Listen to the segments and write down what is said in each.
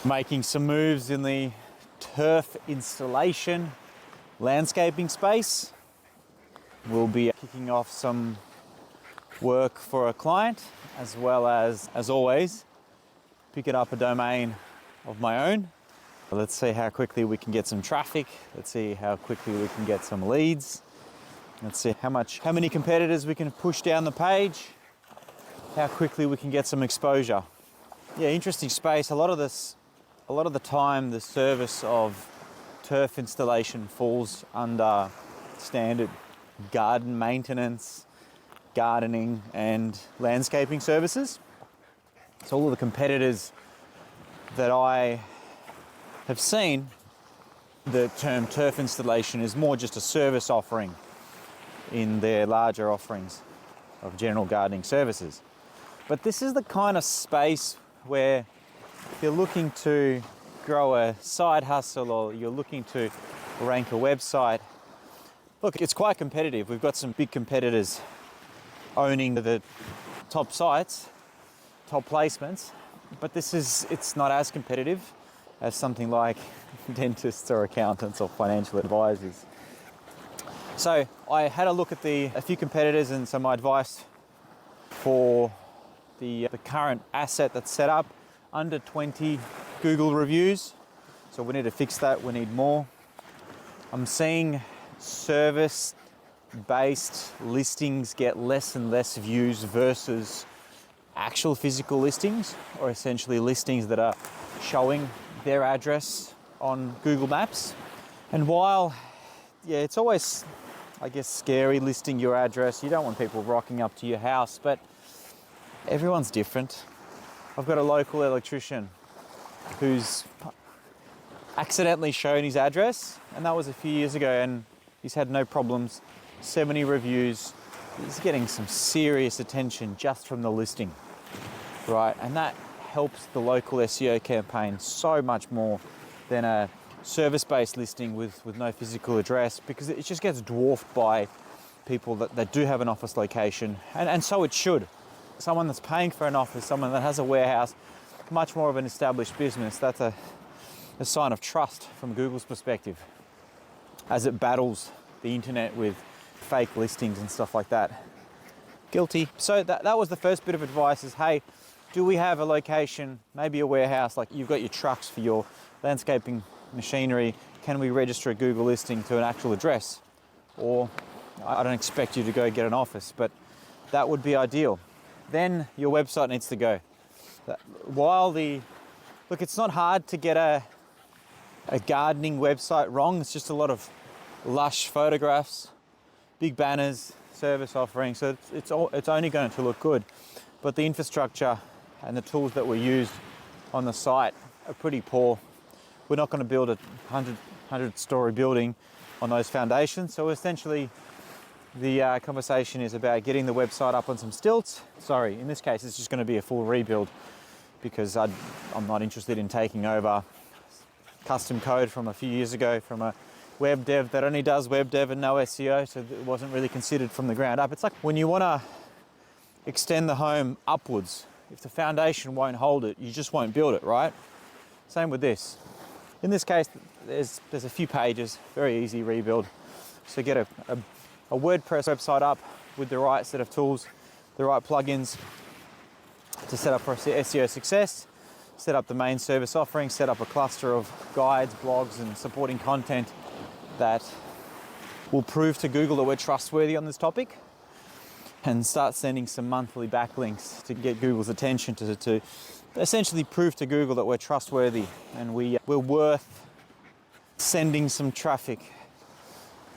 making some moves in the turf installation landscaping space. We'll be kicking off some work for a client, as well as always, picking up a domain of my own. Let's see how quickly we can get some traffic. Let's see how quickly we can get some leads. Let's see how many competitors we can push down the page, how quickly we can get some exposure. Yeah, interesting space. A lot of the time, the service of turf installation falls under standard garden maintenance, gardening and landscaping services. So all of the competitors that I have seen, the term turf installation is more just a service offering in their larger offerings of general gardening services. But this is the kind of space where if you're looking to grow a side hustle or you're looking to rank a website, look, it's quite competitive. We've got some big competitors owning the top sites, top placements, but it's not as competitive as something like dentists or accountants or financial advisors. So I had a look at a few competitors and some advice for the current asset that's set up, under 20 Google reviews. So we need to fix that, we need more. I'm seeing service-based listings get less and less views versus actual physical listings, or essentially listings that are showing their address on Google Maps. And while, yeah, it's always, I guess, scary listing your address. You don't want people rocking up to your house, but everyone's different. I've got a local electrician who's accidentally shown his address, and that was a few years ago, and he's had no problems. 70 reviews. He's getting some serious attention just from the listing, right? And that helps the local SEO campaign so much more than a service-based listing with no physical address, because it just gets dwarfed by people that do have an office location, and so it should. Someone that's paying for an office, someone that has a warehouse, much more of an established business, that's a sign of trust from Google's perspective as it battles the internet with fake listings and stuff like that. Guilty. So that was the first bit of advice is, hey, do we have a location, maybe a warehouse, like you've got your trucks for your landscaping machinery, can we register a Google listing to an actual address? Or I don't expect you to go get an office, but that would be ideal. Then your website needs to go. Look, it's not hard to get a gardening website wrong. It's just a lot of lush photographs, big banners, service offerings. So it's only going to look good. But the infrastructure and the tools that were used on the site are pretty poor. We're not going to build a 100-story building on those foundations. So essentially, the conversation is about getting the website up on some stilts. Sorry, in this case, it's just going to be a full rebuild, because I'm not interested in taking over custom code from a few years ago from a web dev that only does web dev and no SEO, so it wasn't really considered from the ground up. It's like when you want to extend the home upwards, if the foundation won't hold it, you just won't build it, right? Same with this. In this case, there's a few pages, very easy rebuild. So get a WordPress website up with the right set of tools, the right plugins to set up for SEO success, set up the main service offering, set up a cluster of guides, blogs, and supporting content that will prove to Google that we're trustworthy on this topic, and start sending some monthly backlinks to get Google's attention to essentially prove to Google that we're trustworthy and we're worth sending some traffic.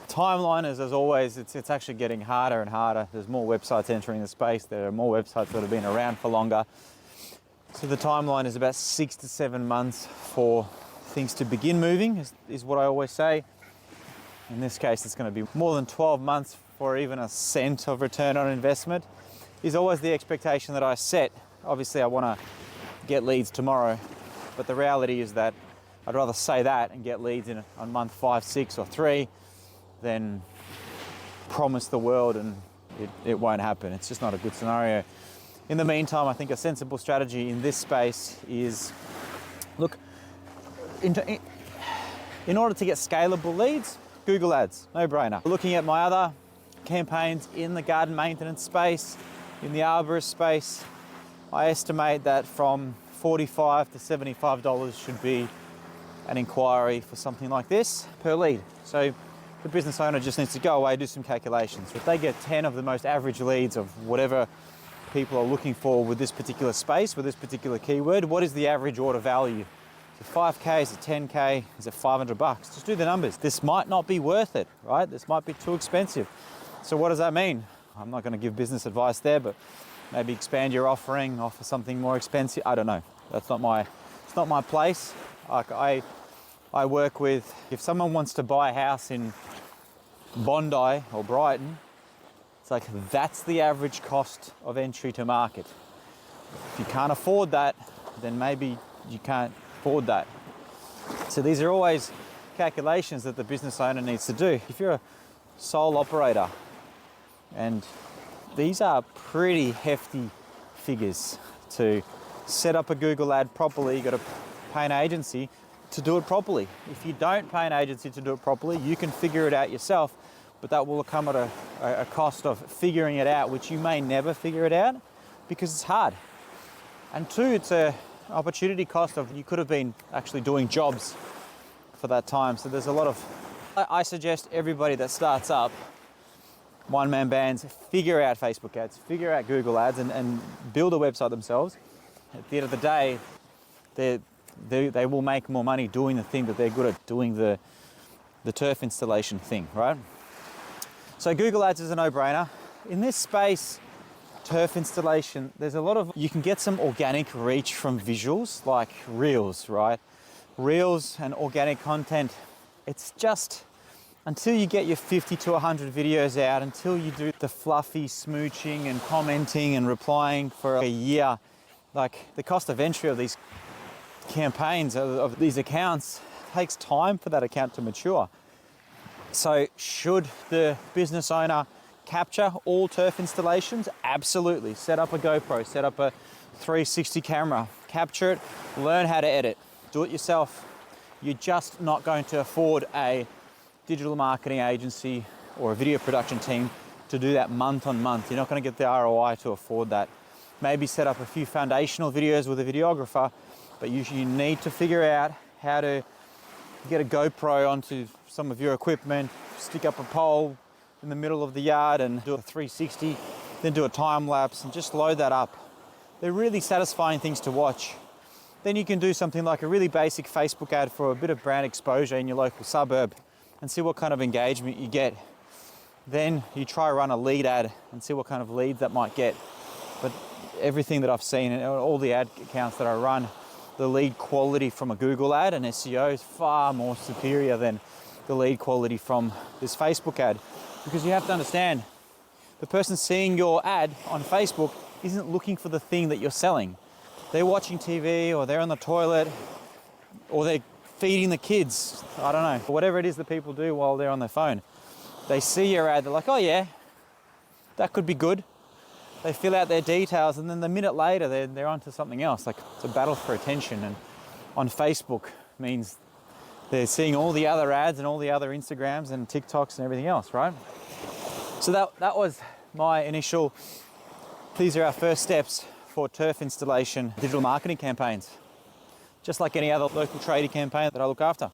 Timeline is, as always, it's actually getting harder and harder. There's more websites entering the space. There are more websites that have been around for longer. So the timeline is about 6 to 7 months for things to begin moving, is what I always say. In this case, it's going to be more than 12 months for even a cent of return on investment, is always the expectation that I set. Obviously, I want to get leads tomorrow, but the reality is that I'd rather say that and get leads on month 5, 6, or 3 than promise the world and it won't happen. It's just not a good scenario. In the meantime, I think a sensible strategy in this space is, look, in order to get scalable leads, Google Ads, no brainer. Looking at my other campaigns in the garden maintenance space, in the arborist space, I estimate that from $45 to $75 should be an inquiry for something like this per lead. So the business owner just needs to go away, do some calculations. If they get 10 of the most average leads of whatever people are looking for with this particular space, with this particular keyword, what is the average order value? Is it 5K, is it 10K, is it $500? Just do the numbers. This might not be worth it, right? This might be too expensive. So what does that mean? I'm not going to give business advice there, but maybe expand your offering, offer something more expensive. I don't know. It's not my place. Like I work with, if someone wants to buy a house in Bondi or Brighton, it's like that's the average cost of entry to market. If you can't afford that, then maybe you can't afford that. So these are always calculations that the business owner needs to do. If you're a sole operator, and these are pretty hefty figures to set up a Google ad properly. You've got to pay an agency to do it properly. If you don't pay an agency to do it properly, you can figure it out yourself, but that will come at a cost of figuring it out, which you may never figure it out because it's hard. And two, it's an opportunity cost of you could have been actually doing jobs for that time. So there's a lot of, I suggest everybody that starts up one-man bands, figure out Facebook ads, figure out Google ads and build a website themselves. At the end of the day, they will make more money doing the thing that they're good at, doing the turf installation thing, right? So Google ads is a no-brainer. In this space, turf installation, there's a lot of, you can get some organic reach from visuals like Reels, right? Reels and organic content, it's just, until you get your 50 to 100 videos out, until you do the fluffy smooching and commenting and replying for a year, like the cost of entry of these campaigns, of these accounts, takes time for that account to mature. So should the business owner capture all turf installations? Absolutely. Set up a GoPro, set up a 360 camera, capture it, learn how to edit, do it yourself. You're just not going to afford a digital marketing agency or a video production team to do that month on month. You're not going to get the ROI to afford that. Maybe set up a few foundational videos with a videographer, but you need to figure out how to get a GoPro onto some of your equipment, stick up a pole in the middle of the yard and do a 360, then do a time lapse and just load that up. They're really satisfying things to watch. Then you can do something like a really basic Facebook ad for a bit of brand exposure in your local suburb and see what kind of engagement you get. Then you try run a lead ad and see what kind of leads that might get. But everything that I've seen and all the ad accounts that I run, the lead quality from a Google ad and SEO is far more superior than the lead quality from this Facebook ad. Because you have to understand, the person seeing your ad on Facebook isn't looking for the thing that you're selling. They're watching TV or they're on the toilet or they're feeding the kids, I don't know, whatever it is that people do while they're on their phone. They see your ad, they're like, oh yeah, that could be good. They fill out their details and then the minute later they're onto something else. Like it's a battle for attention, and on Facebook means they're seeing all the other ads and all the other Instagrams and TikToks and everything else, right? So that was my initial, these are our first steps for turf installation digital marketing campaigns. Just like any other local tradie campaign that I look after.